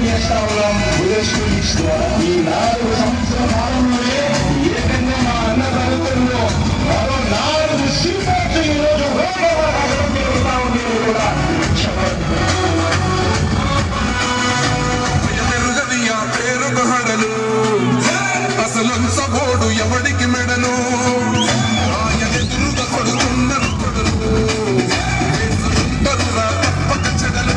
చేస్తా ఉన్నాం. స్కూల్స్ ద్వారా ఈ 4 సంవత్సరాల కాలంలోనే ఏకంగా మా అన్న తరగతుల్లో మరో 4 సీపర్స్ ఈరోజు జరుగుతా ఉంది కూడా పేరుకు హడలు అసలు సబోడు ఎవడికి మెడలు ఆయన ఎదురుగా కొడుతున్నారు కొడలు తప్పక చెడలు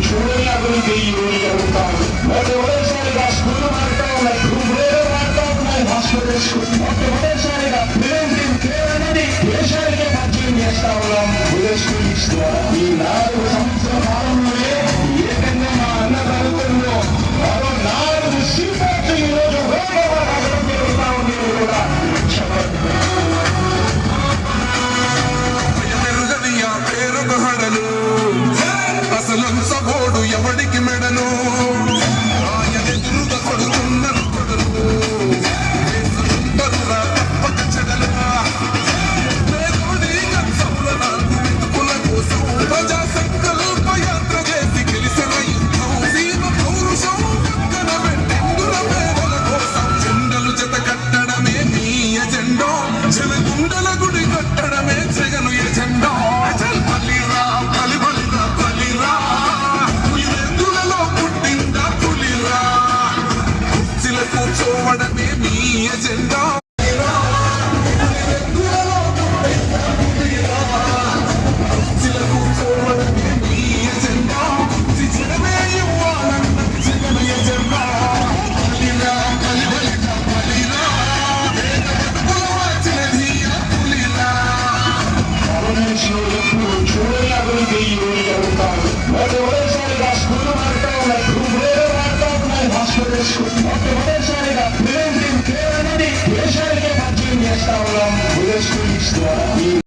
చూడని అభివృద్ధి ఈరోజు జరుగుతారు. మొట్టమొదటిసారిగా స్కూల్ మారుతా ఉన్నాయి, గ్రూప్ మారుతా ఉన్నాయి, హాస్పిటల్స్ మొట్టమొదటిసారిగా ప్రివెంటివ్ కేర్ అనేది దేశానికే పరిచయం చేస్తా ఉన్నాం. స్కూల్స్ ద్వారా ఈ 4 సంవత్సరాల కాలంలోనే ఏకంగా మా అన్న తరగతుల్లో మరో 4 సీపర్స్ ఈరోజు జరుగుతా ఉంది కూడా పేరుకు హడలు అసలు సబోడు ఎవడికి మెడలు ఆయన ఎదురుగా కొడుతున్నారు కొడలు తప్పక చెడలు మెతుకుల కోసం ప్రజా సంకల్ప యాత్ర చేసి గెలిసిన యుద్ధం సీమ పౌరుషం పక్కన పెట్టిండుల పేదల కోసం జెండలు జత కట్టడమే మీ ఎజెండో జనగుండల గుడి కట్టడమే జగను ఎజెండో కూర్చోవడమే మీ ఎజెండా కూర్చోవడమే మీ ఎజెండా జనమే ఇవ్వాలన్న జగన్ ఎజెండా చూడని అభివృద్ధి ఈరోజు జరుగుతారు. మొట్టమొదటిసారిగా స్కూల్ మారుతా ఉన్నాయి, గ్రూప్ మారుతా ఉన్నాయి, హాస్పిటల్స్ మొట్టమొదటిసారిగా ప్రివెంటివ్ కేర్ అనేది దేశానికే పరిచయం చేస్తా ఉన్నాం. స్కూల్స్ ద్వారా